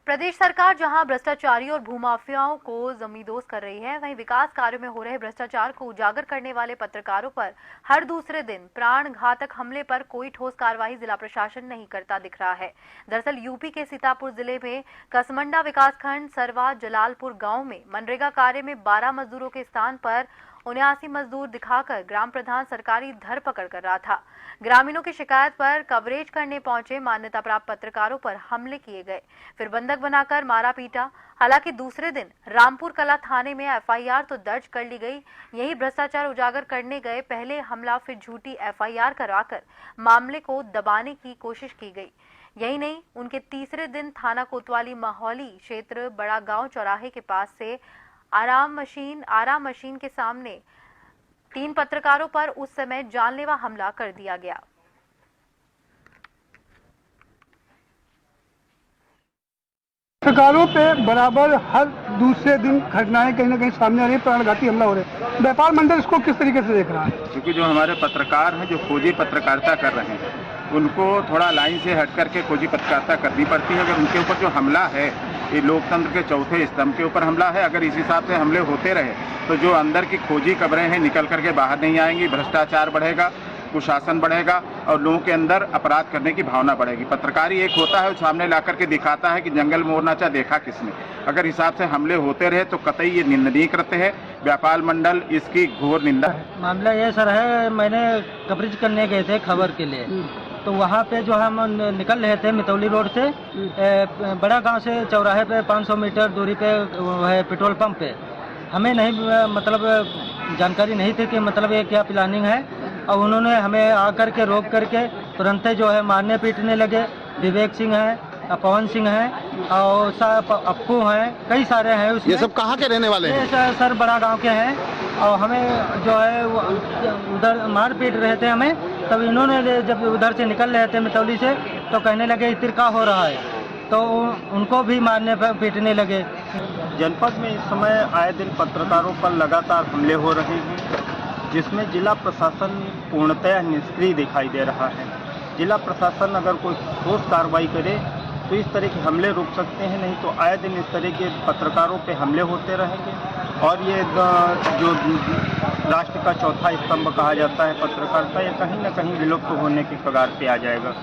प्रदेश सरकार जहां भ्रष्टाचारियों और भूमाफियाओं को जमींदोज कर रही है, वहीं विकास कार्यों में हो रहे भ्रष्टाचार को उजागर करने वाले पत्रकारों पर हर दूसरे दिन प्राण घातक हमले पर कोई ठोस कार्रवाई जिला प्रशासन नहीं करता दिख रहा है। दरअसल यूपी के सीतापुर जिले में कसमंडा विकासखंड सरवा जलालपुर गांव में मनरेगा कार्य में 12 मजदूरों के स्थान पर 79 मजदूर दिखाकर ग्राम प्रधान सरकारी धरपकड़ कर रहा था। ग्रामीणों की शिकायत पर कवरेज करने पहुंचे मान्यता प्राप्त पत्रकारों पर हमले किए गए, फिर बंधक बनाकर मारा पीटा। हालांकि दूसरे दिन रामपुर कला थाने में एफआईआर तो दर्ज कर ली गई। यही भ्रष्टाचार उजागर करने गए पहले हमला, फिर झूठी एफआईआर करवाकर मामले को दबाने की कोशिश की गई। यही नहीं, उनके तीसरे दिन थाना कोतवाली माहौली क्षेत्र बड़ा गांव चौराहे के पास से आराम मशीन के सामने 3 पत्रकारों पर उस समय जानलेवा हमला कर दिया गया। पत्रकारों पे बराबर हर दूसरे दिन घटनाएं कहीं ना कहीं सामने आ रही है, प्राणघाती हमला हो रहा है। व्यापार मंडल इसको किस तरीके से देख रहा है? क्योंकि जो हमारे पत्रकार हैं, जो खोजी पत्रकारिता कर रहे हैं, उनको थोड़ा लाइन से हट करके खोजी पत्रकारिता करनी पड़ती है। अगर उनके ऊपर जो हमला है, ये लोकतंत्र के चौथे स्तंभ के ऊपर हमला है। अगर इस हिसाब से हमले होते रहे तो जो अंदर की खोजी खबरें हैं निकल करके बाहर नहीं आएंगी, भ्रष्टाचार बढ़ेगा, कुशासन बढ़ेगा और लोगों के अंदर अपराध करने की भावना बढ़ेगी। पत्रकारी एक होता है, सामने ला करके दिखाता है कि जंगल में मोरनाचा देखा किसने। अगर हिसाब से हमले होते रहे तो कतई ये निंदनीय कृत्य है। व्यापार मंडल इसकी घोर निंदा है। मामला ये सर है, मैंने कवरेज करने गए थे खबर के लिए, तो वहाँ पे जो हम निकल रहे थे मितौली रोड से बड़ा गांव से चौराहे पे 500 मीटर दूरी पे है पेट्रोल पंप पे। हमें नहीं मतलब जानकारी नहीं थी कि मतलब ये क्या प्लानिंग है, और उन्होंने हमें आकर के रोक करके तुरंत जो है मारने पीटने लगे। विवेक सिंह है, पवन सिंह है और अप्पू हैं, कई सारे हैं उसमें। ये सब कहाँ के रहने वाले हैं? सर बड़ा गांव के हैं, और हमें जो है उधर मार पीट रहे थे हमें। तब इन्होंने जब उधर से निकल रहे थे मितौली से तो कहने लगे तिरका हो रहा है, तो उनको भी मारने पीटने लगे। जनपद में इस समय आए दिन पत्रकारों पर लगातार हमले हो रहे हैं, जिसमें जिला प्रशासन पूर्णतः निष्क्रिय दिखाई दे रहा है। जिला प्रशासन अगर कोई ठोस कार्रवाई करे तो इस तरह के हमले रुक सकते हैं, नहीं तो आए दिन इस तरह के पत्रकारों पे हमले होते रहेंगे और ये जो राष्ट्र का चौथा स्तंभ कहा जाता है पत्रकारिता, ये कहीं न कहीं विलुप्त होने की कगार पे आ जाएगा।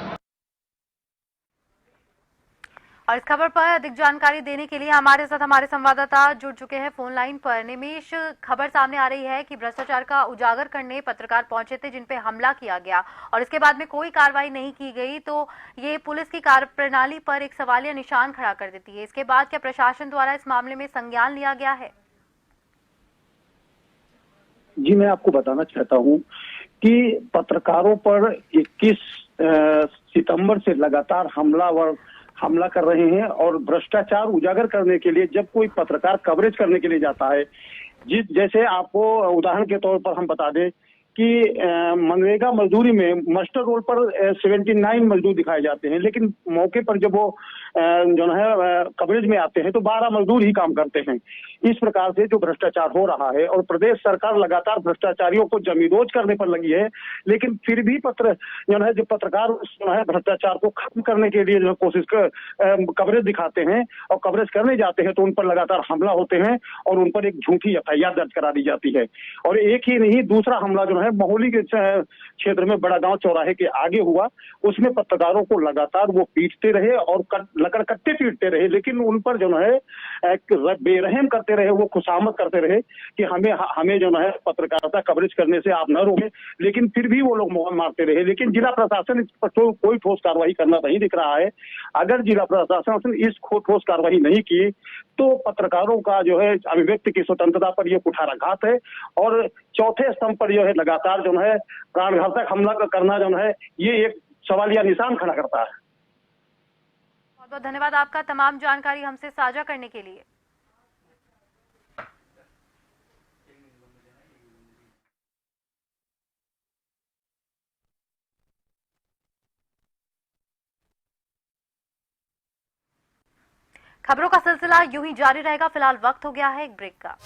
और इस खबर पर अधिक जानकारी देने के लिए हमारे साथ हमारे संवाददाता जुड़ चुके हैं फोन लाइन पर। निमेश, खबर सामने आ रही है कि भ्रष्टाचार का उजागर करने पत्रकार पहुंचे थे जिन पे हमला किया गया और इसके बाद में कोई कार्रवाई नहीं की गई, तो ये पुलिस की कार्यप्रणाली पर एक सवालिया निशान खड़ा कर देती है। इसके बाद क्या प्रशासन द्वारा इस मामले में संज्ञान लिया गया है? जी, मैं आपको बताना चाहता हूँ कि पत्रकारों पर 21 सितंबर से लगातार हमला कर रहे हैं और भ्रष्टाचार उजागर करने के लिए जब कोई पत्रकार कवरेज करने के लिए जाता है, जैसे आपको उदाहरण के तौर पर हम बता दें कि मनरेगा मजदूरी में मास्टर रोल पर 79 मजदूर दिखाए जाते हैं, लेकिन मौके पर जब वो जो है कवरेज में आते हैं तो 12 मजदूर ही काम करते हैं। इस प्रकार से जो भ्रष्टाचार हो रहा है और प्रदेश सरकार लगातार भ्रष्टाचारियों को जमींदोज करने पर लगी है, लेकिन फिर भी जो पत्रकार जो है भ्रष्टाचार को खत्म करने के लिए जो कोशिश कवरेज दिखाते हैं और कवरेज करने जाते हैं तो उन पर लगातार हमला होते हैं और उन पर एक झूठी एफआईआर दर्ज करा दी जाती है। और एक ही नहीं, दूसरा हमला जो है माहौली के क्षेत्र में बड़ा गांव चौराहे के आगे हुआ, उसमें पत्रकारों को लगातार वो पीटते रहे और लकड़ कट्टे पीटते रहे, लेकिन उन पर जो है बेरहम करते रहे, वो खुशामद करते रहे कि हमें जो है पत्रकारिता कवरेज करने से आप न रोकें, लेकिन फिर भी वो लोग मारते रहे। लेकिन जिला प्रशासन इस पर कोई ठोस कार्रवाई करना नहीं दिख रहा है। अगर जिला प्रशासन इस ठोस कार्रवाई नहीं की तो पत्रकारों का जो है अभिव्यक्ति की स्वतंत्रता पर यह कुठाराघात है और चौथे स्तंभ पर जो है लगातार जो है प्राणघातक हमला करना जो है ये एक सवालिया निशान खड़ा करता है। बहुत बहुत धन्यवाद आपका तमाम जानकारी हमसे साझा करने के लिए। खबरों का सिलसिला यूं ही जारी रहेगा। फिलहाल वक्त हो गया है एक ब्रेक का।